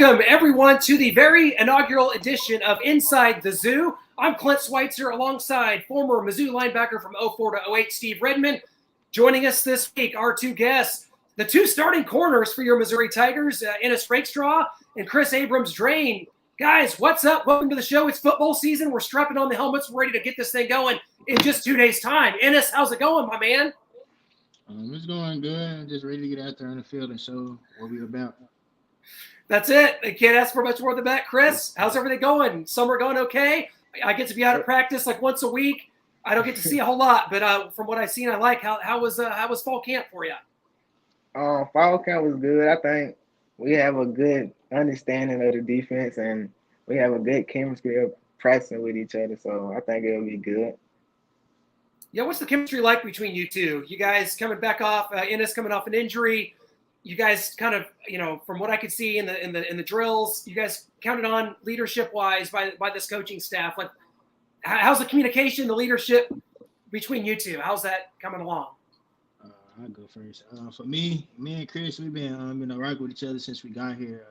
Welcome, everyone, to the very inaugural edition of Inside the Zoo. I'm Clint Schweitzer alongside former Mizzou linebacker from 04 to 08, Steve Redmond. Joining us this week, our two guests, the two starting corners for your Missouri Tigers, Ennis Rakestraw and Kris Abrams-Draine. Guys, what's up? Welcome to the show. It's football season. We're strapping on the helmets. We're ready to get this thing going in just 2 days' time. Ennis, how's it going, my man? It's going good. I'm just ready to get out there on the field and show what we're about. That's it. I can't ask for much more than that. Kris, how's everything going? Summer going okay? I get to be out at practice like once a week. I don't get to see a whole lot, but from what I've seen, I like. How was fall camp for you? Fall camp was good. I think we have a good understanding of the defense, and we have a good chemistry of practicing with each other. So I think it'll be good. Yeah, what's the chemistry like between you two? You guys coming back off, Ennis coming off an injury. You guys kind of, from what I could see in the drills, you guys counted on leadership-wise by this coaching staff. Like, how's the communication, the leadership between you two? How's that coming along? I'll go first. For me and Kris, we've been, rocking with each other since we got here.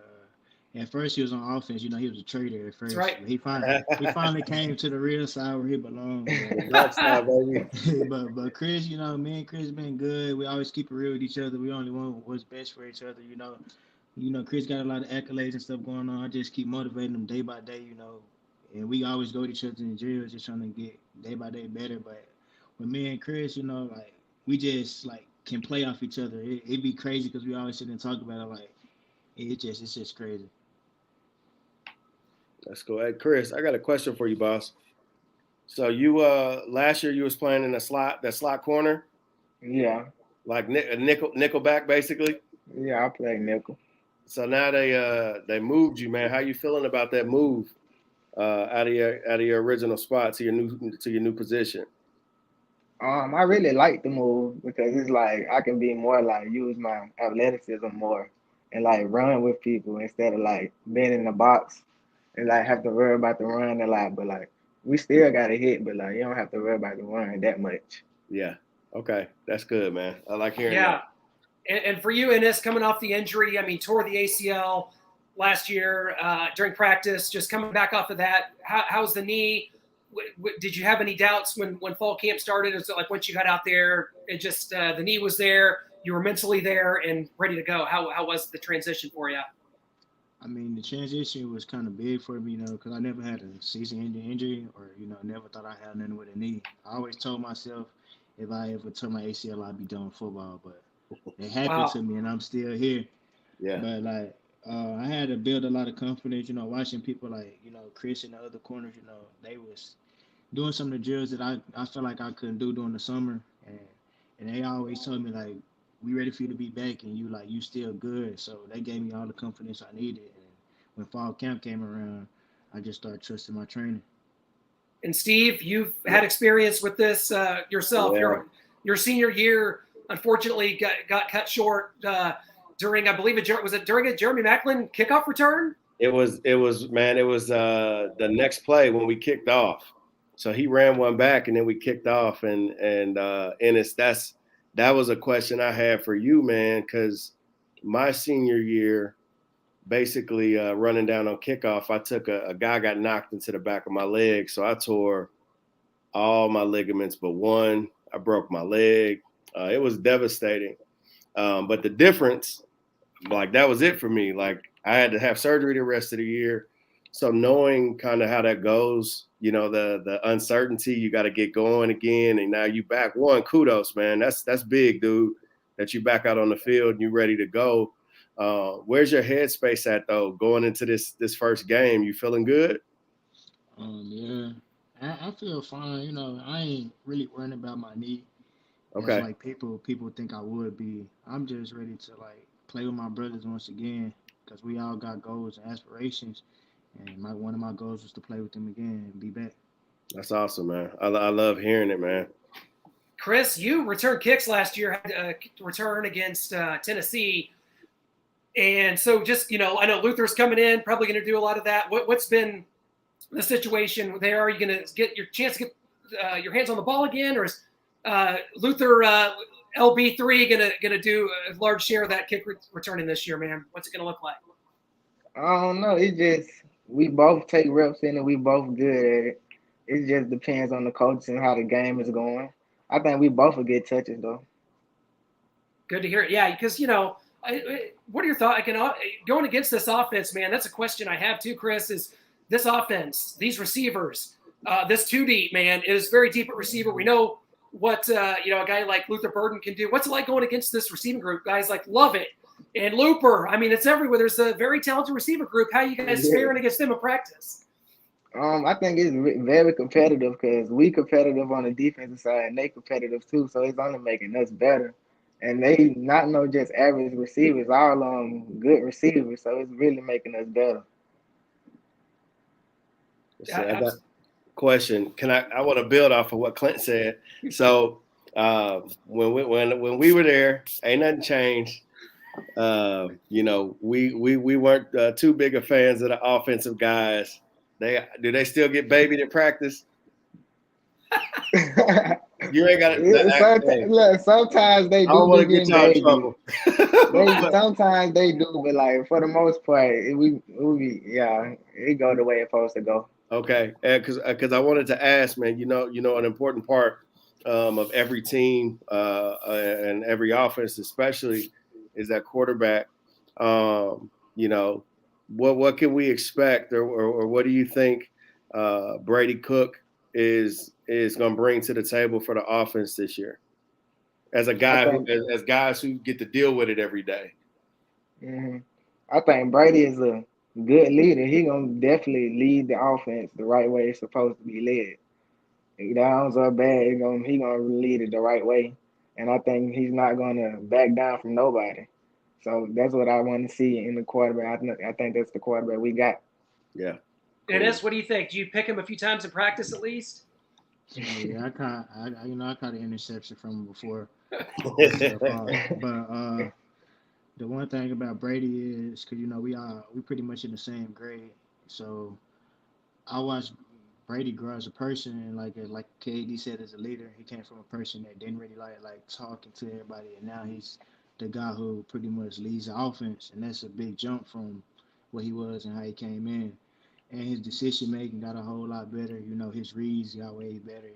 At first, he was on offense. He was a traitor at first. That's right. He finally came to the real side where he belongs. But Kris, me and Kris been good. We always keep it real with each other. We only want what's best for each other. Kris got a lot of accolades and stuff going on. I just keep motivating him day by day. And we always go to each other in the drills, just trying to get day by day better. But with me and Kris, we just can play off each other. It'd be crazy because we always sit and talk about it. It's just crazy. Let's go. Hey, Kris, I got a question for you, boss. So you last year you was playing in that slot corner? Yeah. Like a nickel back, basically? Yeah, I play nickel. So now they moved you, man. How you feeling about that move out of your original spot to your new position? I really like the move because it's like I can be more use my athleticism more and run with people instead of being in the box and have to worry about the run a lot. But we still got to hit, but you don't have to worry about the run that much. Yeah. Okay. That's good, man. I like hearing that. And for you, Ennis, coming off the injury, tore the ACL last year during practice, just coming back off of that. How's the knee? Did you have any doubts when fall camp started? Is it once you got out there, it just the knee was there, you were mentally there and ready to go? How was the transition for you? The transition was kind of big for me, because I never had a season-ending injury or, never thought I had nothing with a knee. I always told myself if I ever tore my ACL, I'd be done with football, but it happened to me and I'm still here. Yeah. But, I had to build a lot of confidence, watching people Kris and the other corners, they was doing some of the drills that I felt like I couldn't do during the summer. And they always told me, we ready for you to be back and you still good. So they gave me all the confidence I needed. And when fall camp came around, I just started trusting my training. And Steve, you've had experience with this yourself. Yeah. Your senior year, unfortunately, got cut short during, I believe, during a Jeremy Macklin kickoff return? It was the next play when we kicked off. So he ran one back and then we kicked off and Ennis, that was a question I had for you, man, because my senior year, basically running down on kickoff, I took a guy got knocked into the back of my leg. So I tore all my ligaments but one. I broke my leg. It was devastating. But the difference, that was it for me. I had to have surgery the rest of the year. So knowing kind of how that goes, the uncertainty, you got to get going again. And now you back. One, kudos, man. That's big, dude, that you back out on the field and you ready to go. Where's your headspace at, though, going into this first game? You feeling good? Yeah. I feel fine. I ain't really worrying about my knee. Okay. It's people think I would be. I'm just ready to, play with my brothers once again because we all got goals and aspirations. And one of my goals was to play with them again and be back. That's awesome, man. I love hearing it, man. Kris, you returned kicks last year, had a return against Tennessee. And so just, I know Luther's coming in, probably going to do a lot of that. What's been the situation there? Are you going to get your chance to get your hands on the ball again? Or is Luther LB3 going to do a large share of that kick returning this year, man? What's it going to look like? I don't know. It's just we both take reps in and we both good at it. It just depends on the coach and how the game is going. I think we both will get touches though. Good to hear it. Yeah, because what are your thoughts? Going against this offense, man. That's a question I have too, Kris. Is this offense, these receivers, this 2 deep, man, is very deep at receiver. We know what a guy like Luther Burden can do. What's it like going against this receiving group? Guys like Lovett and Looper. I mean, it's everywhere. There's a very talented receiver group. How you guys faring against them in practice? I think it's very competitive because we competitive on the defensive side and they competitive too. So it's only making us better. And they not no just average receivers, all good receivers. So it's really making us better. So I got a question. I want to build off of what Clint said. So when we were there, ain't nothing changed. We weren't too big of fans of the offensive guys. Do they still get babied in practice? You ain't got to. Sometimes they do. I don't want to get y'all in trouble. Sometimes they do, but like for the most part, it go the way it's supposed to go. Okay, because I wanted to ask, man. An important part of every team and every offense, especially, is that quarterback. What can we expect, or what do you think Brady Cook is going to bring to the table for the offense this year? As a guy, as guys who get to deal with it every day. Mm-hmm. I think Brady is a good leader. He gonna definitely lead the offense the right way it's supposed to be led. If downs are bad, he gonna lead it the right way, and I think he's not gonna back down from nobody. So that's what I want to see in the quarterback. I think that's the quarterback we got. Yeah. Cool. Ennis, what do you think? Do you pick him a few times in practice at least? Yeah, I caught an interception from him before. But the one thing about Brady is because we pretty much in the same grade, so I watched Brady grow as a person, and like KD said, as a leader, he came from a person that didn't really like talking to everybody, and now he's the guy who pretty much leads the offense, and that's a big jump from what he was and how he came in. And his decision making got a whole lot better. His reads got way better.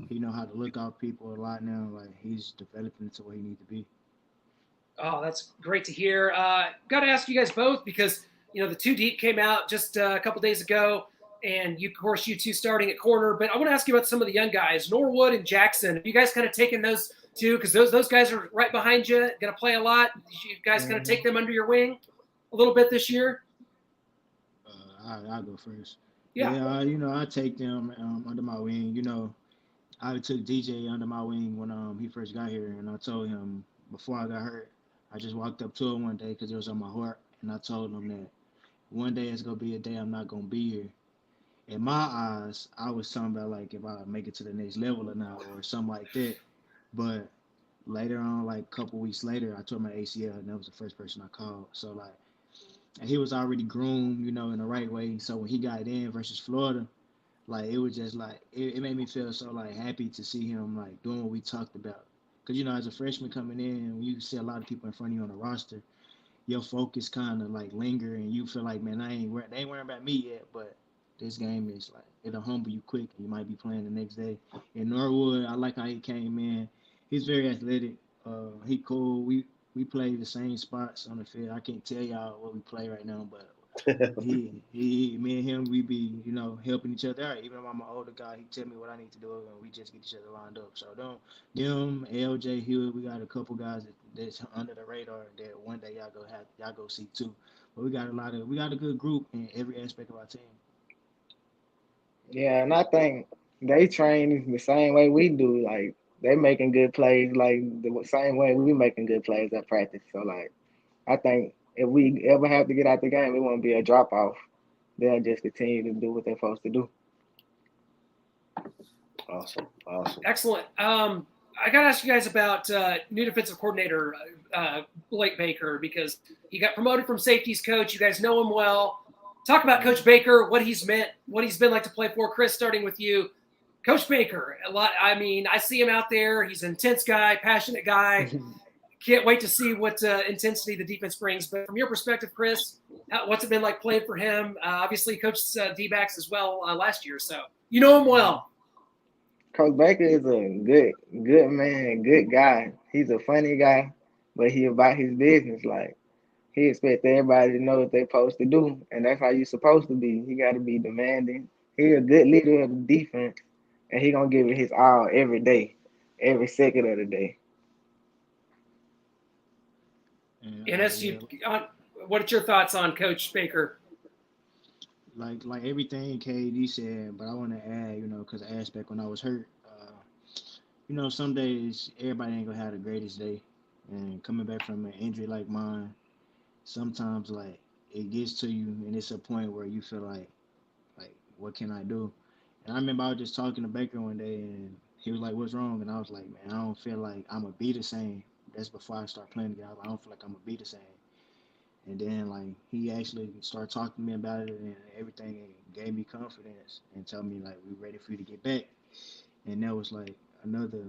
He know how to look out people a lot now. Like he's developing into what he needs to be. Oh, that's great to hear. Got to ask you guys both because the 2 deep came out just a couple days ago, and you two starting at corner. But I want to ask you about some of the young guys, Norwood and Jackson. Have you guys kind of taken those two because those guys are right behind you, going to play a lot? You guys kind of take them under your wing a little bit this year? I'll go first. Yeah. I take them under my wing. I took DJ under my wing when he first got here, and I told him before I got hurt, I just walked up to him one day because it was on my heart, and I told him that one day it's gonna be a day I'm not gonna be here. In my eyes, I was talking about like if I make it to the next level or not, or something like that. But later on, like a couple weeks later, I tore my ACL, and that was the first person I called. So like, and he was already groomed, in the right way. So when he got in versus Florida, like it was just like it made me feel so like happy to see him like doing what we talked about. Because as a freshman coming in, when you see a lot of people in front of you on the roster, your focus kind of like linger, and you feel like, man, they ain't worrying about me yet, but this game is like it'll humble you quick. You might be playing the next day. In Norwood, I like how he came in. He's very athletic. He cool. We play the same spots on the field. I can't tell y'all what we play right now, but me and him, we be helping each other out. Even though I'm an older guy, he tell me what I need to do, and we just get each other lined up. So them LJ Hewitt, we got a couple guys that's under the radar that one day y'all go see too. But we got a good group in every aspect of our team. Yeah, and I think they train the same way we do. Like they making good plays, like the same way we making good plays at practice. So like, I think if we ever have to get out the game, it won't be a drop off. They'll just continue to do what they're supposed to do. Awesome. Excellent. I got to ask you guys about new defensive coordinator Blake Baker because he got promoted from safeties coach. You guys know him well. Talk about Coach Baker, what he's meant, what he's been like to play for. Kris, starting with you. Coach Baker, I see him out there. He's an intense guy, passionate guy. can't wait to see what intensity the defense brings. But from your perspective, Kris, what's it been like playing for him? Obviously, he coached D-backs as well last year, so you know him well. Coach Baker is a good man, good guy. He's a funny guy, but he about his business. Like, he expects everybody to know what they're supposed to do, and that's how you're supposed to be. He got to be demanding. He's a good leader of the defense, and he gonna give it his all every day, every second of the day. Ennis, what's your thoughts on Coach Baker? Like everything KD said, but I want to add, you know, because I asked back when I was hurt. You know, some days everybody ain't gonna have the greatest day, and coming back from an injury like mine, sometimes like it gets to you, and it's a point where you feel like what can I do? And I remember I was just talking to Baker one day, and he was like, "What's wrong?" And I was like, "Man, I don't feel like I'm gonna be the same." That's before I start playing again. I don't feel like I'm gonna be the same. And then like he actually started talking to me about it, and everything gave me confidence and told me like we're ready for you to get back. And that was like another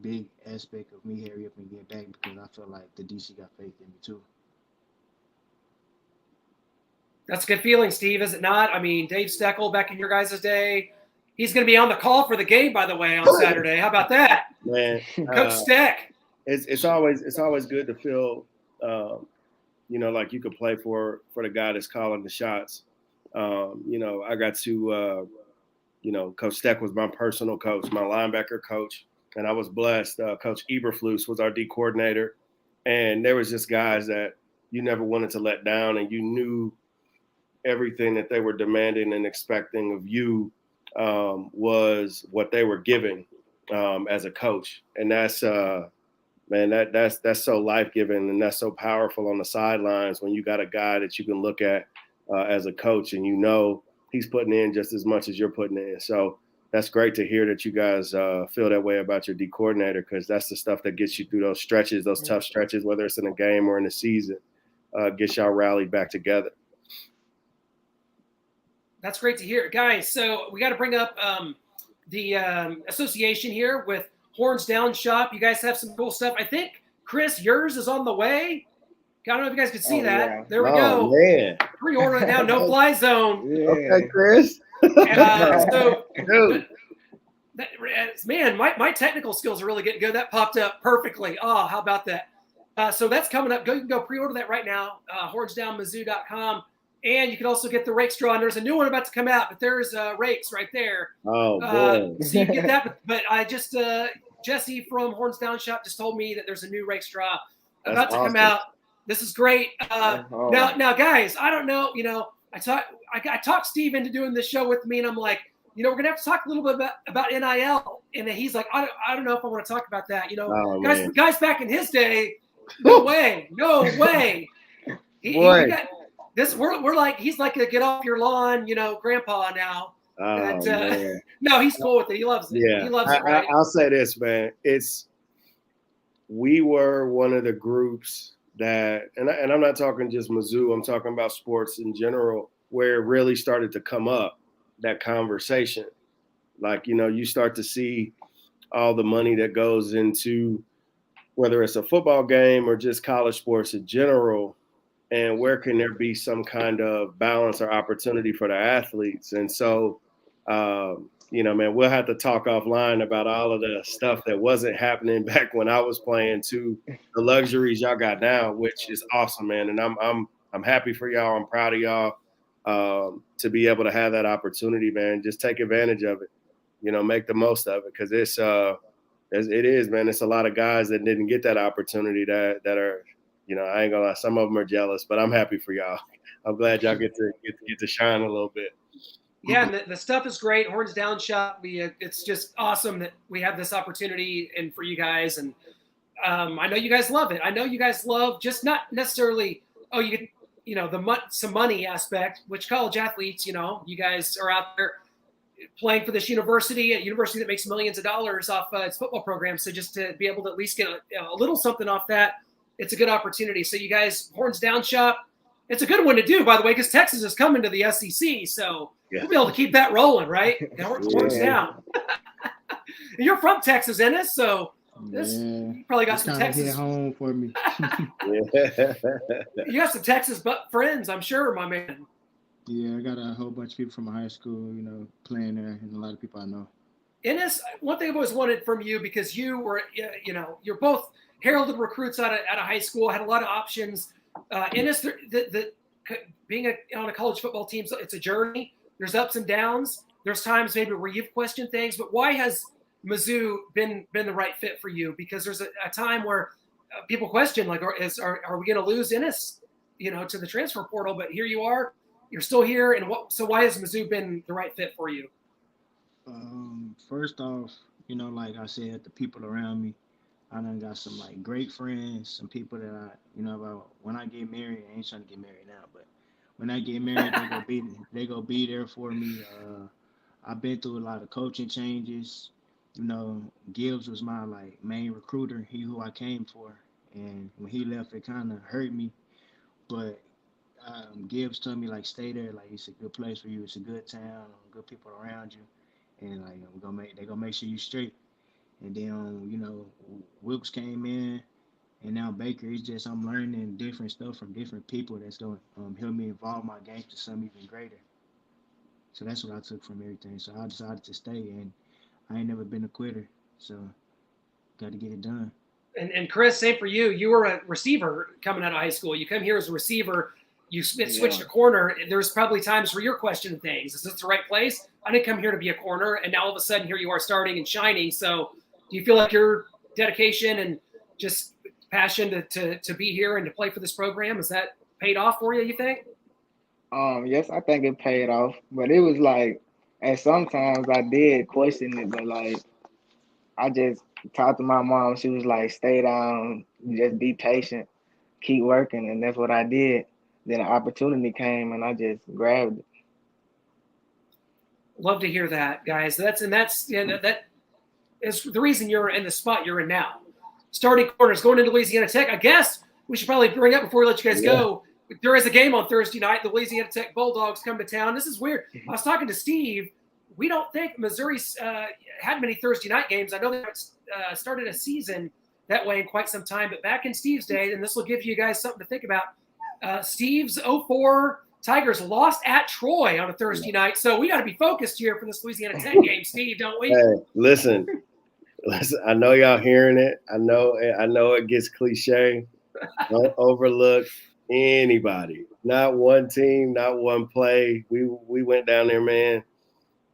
big aspect of me hurry up and get back, because I felt like the DC got faith in me too. That's a good feeling, Steve, is it not? I mean, Dave Steckel back in your guys' day, he's going to be on the call for the game, by the way, on Saturday. How about that, man? Coach Steck? It's always good to feel, you know, like you could play for the guy that's calling the shots. You know, I got to, you know, Coach Steck was my personal coach, my linebacker coach, and I was blessed. Coach Eberflus was our D coordinator, and there was just guys that you never wanted to let down, and you knew everything that they were demanding and expecting of you was what they were giving as a coach. And that's man, that's so life-giving, and that's so powerful on the sidelines when you got a guy that you can look at as a coach, and you know he's putting in just as much as you're putting in. So that's great to hear that you guys feel that way about your D coordinator, because that's the stuff that gets you through those stretches, those tough stretches, whether it's in a game or in a season, gets y'all rallied back together. That's great to hear, guys. So we got to bring up the association here with Horns Down Shop. You guys have some cool stuff. I think, Kris, yours is on the way. I don't know if you guys could see that. Yeah. There we go. Man. Pre-order it now. No fly zone. Yeah. Okay, Kris. So, Dude. man, my technical skills are really getting good. That popped up perfectly. Oh, how about that? So that's coming up. You can go pre-order that right now. hornsdownmizzou.com. And you can also get the Rakestraw. And there's a new one about to come out, but there's rakes right there. Oh, boy. So you can get that. But I just, Jesse from Horns Down Shop just told me that there's a new Rakestraw about to come out. This is great. Now, guys, I don't know. You know, I talked Steve into doing this show with me, and I'm like, you know, we're gonna have to talk a little bit about NIL. And he's like, I don't know if I want to talk about that. You know, guys back in his day, no way. We're like, he's like a get off your lawn, you know, grandpa now. No, he's cool with it. He loves it. Yeah, he loves it. Right? I'll say this, man. We were one of the groups that, and I'm not talking just Mizzou, I'm talking about sports in general, where it really started to come up, that conversation. Like, you know, you start to see all the money that goes into, whether it's a football game or just college sports in general, and where can there be some kind of balance or opportunity for the athletes. And so, you know, man, we'll have to talk offline about all of the stuff that wasn't happening back when I was playing to the luxuries y'all got now, which is awesome, man. And I'm happy for y'all. I'm proud of y'all to be able to have that opportunity, man. Just take advantage of it, you know, make the most of it, because it is, man. It's a lot of guys that didn't get that opportunity that are, you know, I ain't gonna lie, some of them are jealous, but I'm happy for y'all. I'm glad y'all get to shine a little bit. Yeah, and the stuff is great. Horns Down Shop. It's just awesome that we have this opportunity and for you guys. And I know you guys love it. I know you guys love just not necessarily, you get, you know, some money aspect, which college athletes, you know, you guys are out there playing for this university, a university that makes millions of dollars off its football program. So just to be able to at least get a little something off that, it's a good opportunity. So you guys, Horns Down Shop, it's a good one to do, by the way, because Texas is coming to the SEC. So we'll be able to keep that rolling, right? Horns Down. You're from Texas, Ennis, so You probably got it's some kind of hit Texas. home for me. You got some Texas friends, I'm sure, my man. Yeah, I got a whole bunch of people from high school, playing there, and a lot of people I know. Ennis, one thing I've always wanted from you, because you were, you're both heralded recruits out of high school, had a lot of options. Ennis, being on a college football team, it's a journey. There's ups and downs. There's times maybe where you've questioned things, but why has Mizzou been the right fit for you? Because there's a time where people question, like, are we going to lose Ennis, to the transfer portal? But here you are, you're still here, and so why has Mizzou been the right fit for you? First off, like I said, the people around me, I done got some like great friends, some people that about when I get married. I ain't trying to get married now, but when I get married, they go be there for me. I've been through a lot of coaching changes. Gibbs was my like main recruiter. He who I came for, and when he left, it kind of hurt me. But Gibbs told me like stay there, like it's a good place for you. It's a good town, good people around you, and like they gonna make sure you straight. And then Wilkes came in, and now Baker. It's just I'm learning different stuff from different people that's gonna help me evolve my game to something even greater. So that's what I took from everything. So I decided to stay, and I ain't never been a quitter. So got to get it done. And Kris, same for you. You were a receiver coming out of high school. You come here as a receiver. You switched to corner. There's probably times where you're questioning things. Is this the right place? I didn't come here to be a corner, and now all of a sudden here you are starting and shining. So do you feel like your dedication and just passion to be here and to play for this program, is that paid off for you think? Yes, I think it paid off, but it was like, and sometimes I did question it, but like I just talked to my mom. She was like, "Stay down, just be patient, keep working," and that's what I did. Then an opportunity came, and I just grabbed it. Love to hear that, guys. That is the reason you're in the spot you're in now. Starting corners going into Louisiana Tech. I guess we should probably bring up before we let you guys go. There is a game on Thursday night. The Louisiana Tech Bulldogs come to town. This is weird. I was talking to Steve. We don't think Missouri's had many Thursday night games. I know they haven't started a season that way in quite some time, but back in Steve's day, and this will give you guys something to think about, Steve's 04 Tigers lost at Troy on a Thursday night, so we got to be focused here for this Louisiana Tech game, Steve, don't we? Hey, listen, I know y'all hearing it. I know it gets cliche. Don't overlook anybody. Not one team, not one play. We went down there, man.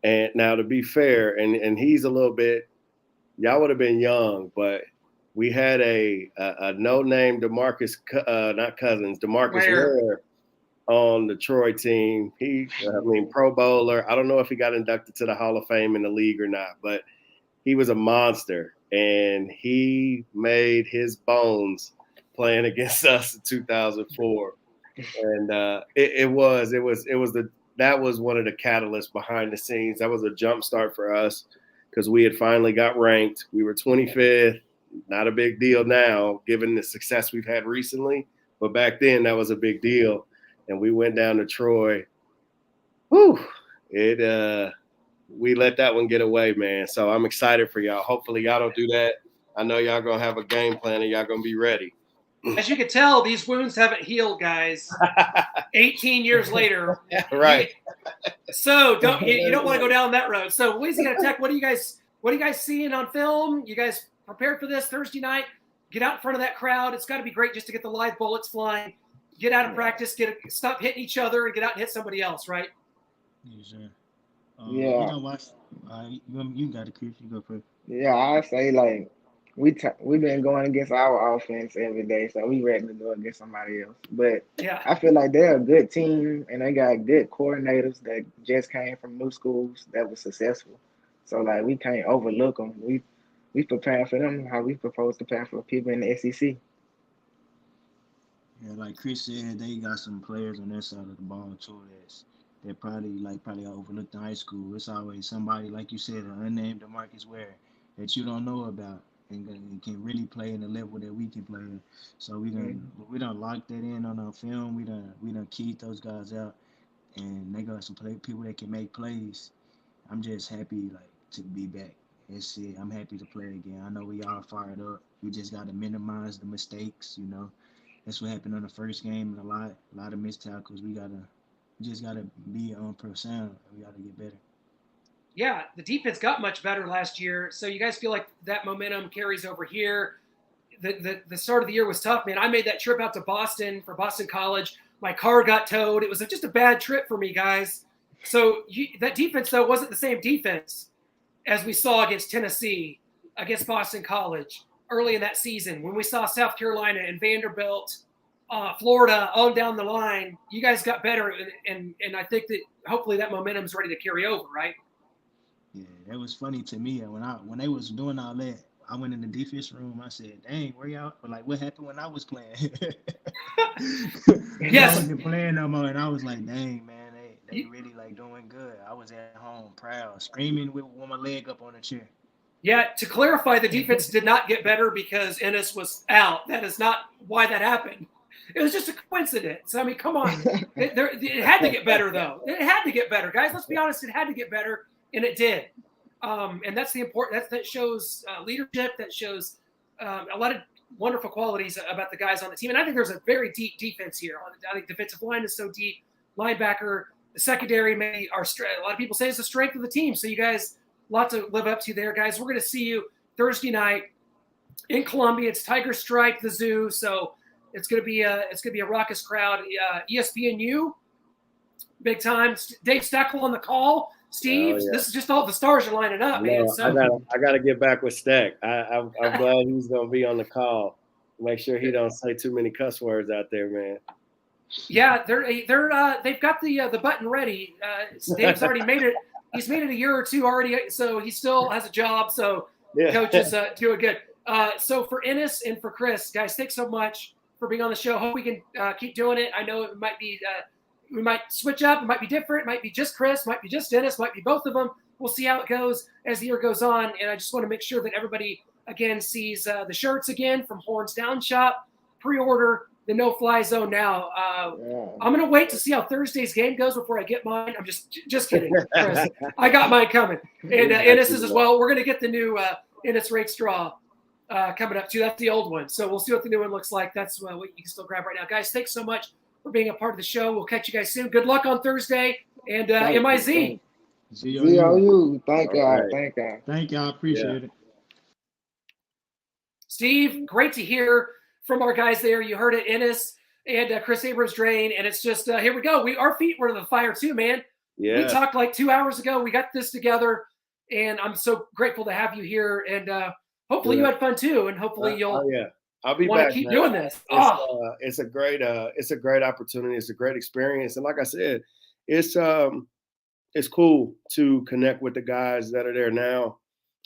And now to be fair, and he's a little bit, y'all would have been young, but we had a no-name DeMarcus Ware on the Troy team. Pro Bowler. I don't know if he got inducted to the Hall of Fame in the league or not, but he was a monster, and he made his bones playing against us in 2004. And that was one of the catalysts behind the scenes. That was a jump start for us because we had finally got ranked. We were 25th. Not a big deal now, given the success we've had recently. But back then, that was a big deal. And we went down to Troy. Whew. We let that one get away, man. So I'm excited for y'all. Hopefully y'all don't do that. I know y'all going to have a game plan and y'all going to be ready. As you can tell, these wounds haven't healed, guys. 18 years later. Right. So you don't want to go down that road. So Louisiana Tech, what are you guys seeing on film? You guys prepared for this Thursday night? Get out in front of that crowd. It's got to be great just to get the live bullets flying. Get out of practice, stop hitting each other, and get out and hit somebody else, right? Yes, sir. Yeah. You got it, Kris. You go first. Yeah, I say like we've been going against our offense every day, so we ready to go against somebody else. But yeah, I feel like they're a good team, and they got good coordinators that just came from new schools that were successful. So like we can't overlook them. We prepare for them how we propose to prepare for people in the SEC. Yeah, like Kris said, they got some players on their side of the ball too. That probably overlooked in high school. It's always somebody, like you said, an unnamed DeMarcus Ware that you don't know about and can really play in the level that we can play in. So we done lock that in on our film. We done keyed those guys out, and they got some people that can make plays. I'm just happy to be back it's it. I'm happy to play again. I know we all fired up. We just got to minimize the mistakes. That's what happened on the first game. A lot of missed tackles. We just gotta be on percent. We gotta get better. Yeah, the defense got much better last year. So you guys feel like that momentum carries over here? The start of the year was tough, man. I made that trip out to Boston for Boston College. My car got towed. It was just a bad trip for me, guys. So that defense, though, wasn't the same defense as we saw against Tennessee, against Boston College early in that season. When we saw South Carolina and Vanderbilt, Florida, all down the line, you guys got better. And I think that hopefully that momentum is ready to carry over, right? Yeah, that was funny to me. When they was doing all that, I went in the defense room. I said, "Dang, where y'all?" Like, what happened when I was playing? Yes. I wasn't playing no more, and I was like, "Dang, man, they really like doing good." I was at home, proud, screaming with my leg up on a chair. Yeah, to clarify, the defense did not get better because Ennis was out. That is not why that happened. It was just a coincidence. I mean, come on. It had to get better, though. It had to get better, guys. Let's be honest. It had to get better, and it did. And that's the important. That shows leadership. That shows a lot of wonderful qualities about the guys on the team. And I think there's a very deep defense here. I think defensive line is so deep. Linebacker, the secondary, maybe a lot of people say it's the strength of the team. So you guys, a lot to live up to there, guys. We're going to see you Thursday night in Columbia. It's Tiger Strike, the Zoo. So it's going to be a raucous crowd. ESPNU, big time. Dave Steckel on the call. Steve, This is just all the stars are lining up, man. So I gotta get back with Stack. I'm glad he's gonna be on the call. Make sure he don't say too many cuss words out there, man. Yeah, they've got the button ready. Dave's already made it. He's made it a year or two already, so he still has a job. So Coach is doing good. So for Ennis and for Kris, guys, thanks so much for being on the show. Hope we can keep doing it. I know it might be. We might switch up. It might be different. It might be just Kris. Might be just Ennis. Might be both of them. We'll see how it goes as the year goes on. And I just want to make sure that everybody, again, sees the shirts again from Horns Down Shop. Pre-order the no-fly zone now. I'm going to wait to see how Thursday's game goes before I get mine. I'm just kidding, Kris. I got mine coming. And Ennis as well. We're going to get the new Ennis Rakestraw coming up, too. That's the old one. So we'll see what the new one looks like. That's what you can still grab right now. Guys, thanks so much for being a part of the show. We'll catch you guys soon. Good luck on Thursday. And MIZ. ZOU. Thank God. Thank God. Thank y'all. Appreciate it. Steve, great to hear from our guys there. You heard it, Ennis and Kris Abrams-Draine. And it's just, here we go. Our feet were to the fire too, man. Yeah. We talked like 2 hours ago. We got this together. And I'm so grateful to have you here. And hopefully you had fun too. And hopefully you'll I'll be want back. to keep doing this. It's a great opportunity. It's a great experience. And like I said, it's cool to connect with the guys that are there now.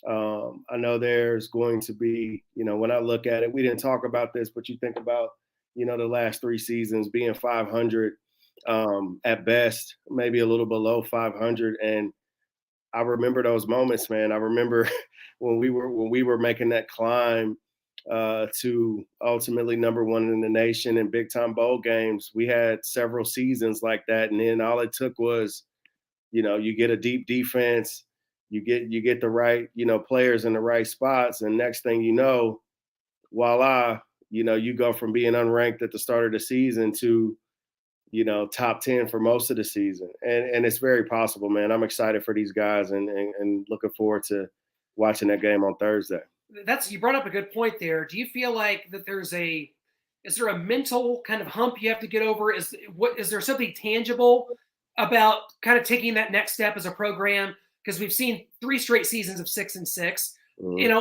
I know there's going to be, when I look at it, we didn't talk about this, but you think about, the last 3 seasons being 500 at best, maybe a little below 500. And I remember those moments, man. I remember when we were making that climb to ultimately number 1 in the nation in big time bowl games. We had several seasons like that. And then all it took was, you get a deep defense, you get the right, players in the right spots. And next thing you know, voila, you go from being unranked at the start of the season to, top 10 for most of the season. And it's very possible, man. I'm excited for these guys and looking forward to watching that game on Thursday. You brought up a good point there. Do you feel like that is there a mental kind of hump you have to get over? Is there something tangible about kind of taking that next step as a program? Because we've seen 3 straight seasons of 6-6.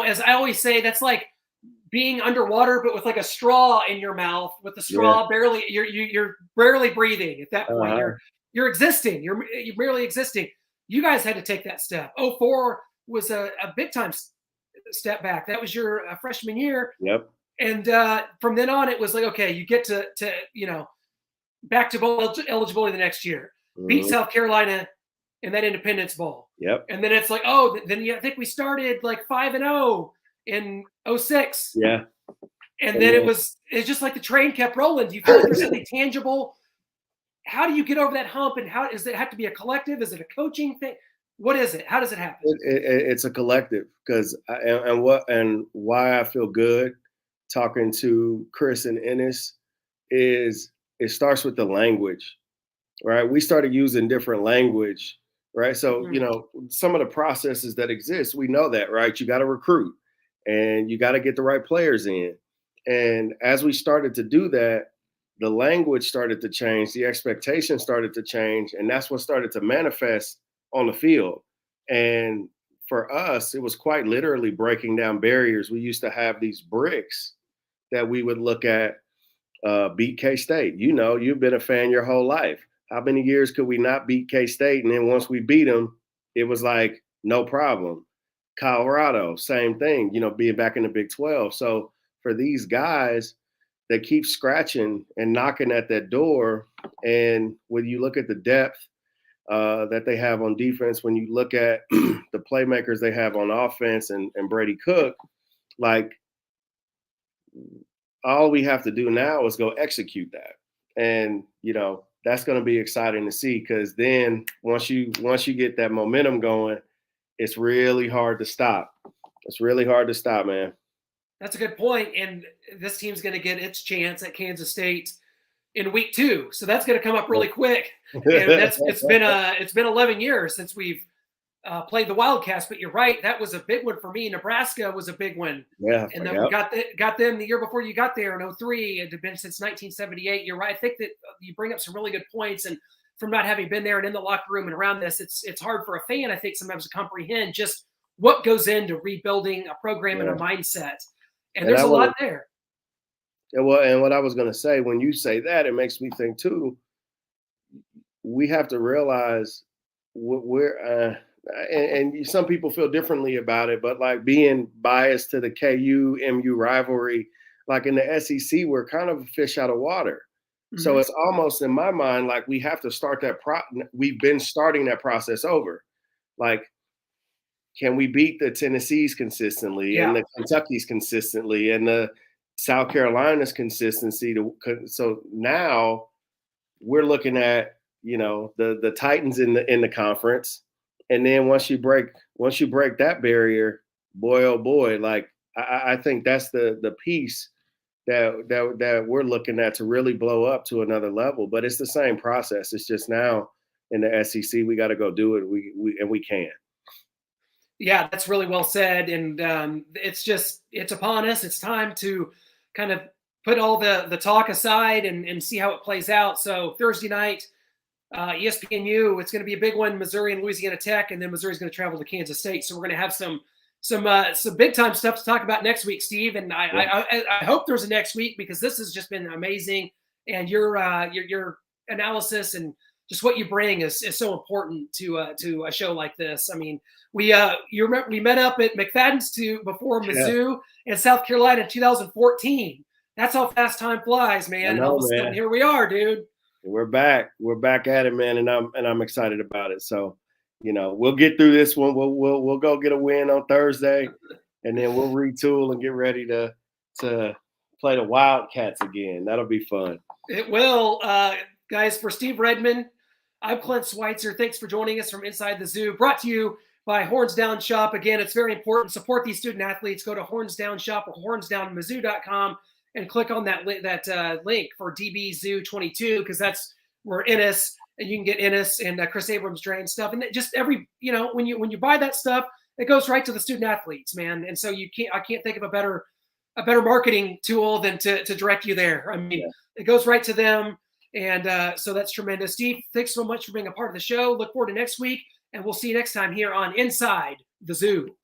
As I always say, that's like being underwater, but with like a straw in your mouth, with the straw barely, you're barely breathing at that point. You're existing. You're barely existing. You guys had to take that step. 2004 was a big time step back. That was your freshman year. Yep. And from then on, it was like, okay, you get to back to bowl eligibility the next year. Beat South Carolina in that Independence Bowl. Yep. And then it's like, then I think we started like 5-0 in 2006. Yeah. And then it's just like the train kept rolling. Do you feel like there's something tangible? How do you get over that hump? And how does it have to be a collective? Is it a coaching thing? What is it? How does it happen? It's a collective, because and why I feel good talking to Kris and Ennis is it starts with the language, right? We started using different language, right? So, some of the processes that exist, we know that, right? You got to recruit and you got to get the right players in. And as we started to do that, the language started to change, the expectations started to change, and that's what started to manifest on the field. And for us, it was quite literally breaking down barriers. We used to have these bricks that we would look at, beat K-State. You've been a fan your whole life. How many years could we not beat K-State? And then once we beat them, it was like, no problem. Colorado, same thing, being back in the Big 12. So for these guys, they keep scratching and knocking at that door. And when you look at the depth that they have on defense, when you look at the playmakers they have on offense and Brady Cook, like, all we have to do now is go execute that. And, that's going to be exciting to see, because then once you get that momentum going, it's really hard to stop. It's really hard to stop, man. That's a good point. And this team's going to get its chance at Kansas State in week 2. So that's going to come up really quick. And it's been 11 years since we've played the Wildcats, but you're right. That was a big one for me. Nebraska was a big one. Yeah. And then we got them the year before you got there in 03. It had been since 1978. You're right. I think that you bring up some really good points. And from not having been there and in the locker room and around this, it's hard for a fan, I think, sometimes to comprehend just what goes into rebuilding a program and a mindset. And there's a lot there. And what I was going to say, when you say that, it makes me think too, we have to realize and some people feel differently about it, but like being biased to the KU-MU rivalry, like in the SEC, we're kind of a fish out of water. Mm-hmm. So it's almost, in my mind, like we have to start we've been starting that process over. Like, can we beat the Tennessees consistently and the Kentuckys consistently and the South Carolina's consistency? So now we're looking at, the Titans in the conference. And then once you break that barrier, boy, oh boy, like I think that's the piece that we're looking at to really blow up to another level. But it's the same process. It's just now in the SEC, we got to go do it. We can. Yeah, that's really well said. And it's upon us. It's time to kind of put all the talk aside and see how it plays out. So Thursday night, ESPNU, it's going to be a big one, Missouri and Louisiana Tech, and then Missouri's going to travel to Kansas State. So we're going to have some big time stuff to talk about next week, Steve. And I hope there's a next week, because this has just been amazing. And your analysis and just what you bring is so important to a show like this. I mean, we met up at McFadden's before Mizzou and South Carolina in 2014. That's how fast time flies, man. Know, all of a sudden, here we are, dude. We're back at it, man, and I'm excited about it. So, we'll get through this one. We'll go get a win on Thursday, and then we'll retool and get ready to play the Wildcats again. That'll be fun. It will, guys. For Steve Redmond, I'm Clint Schweitzer. Thanks for joining us from Inside the Zoo. Brought to you by Horns Down Shop. Again, it's very important. Support these student athletes. Go to Horns Down Shop or hornsdownmizzou.com. and click on that link for DB Zoo 22, because that's where Ennis, and you can get Ennis and Kris Abrams-Draine stuff. And just when you buy that stuff, it goes right to the student athletes, man. And so I can't think of a better marketing tool than to direct you there. I mean, It goes right to them. And so that's tremendous. Steve, thanks so much for being a part of the show. Look forward to next week, and we'll see you next time here on Inside the Zoo.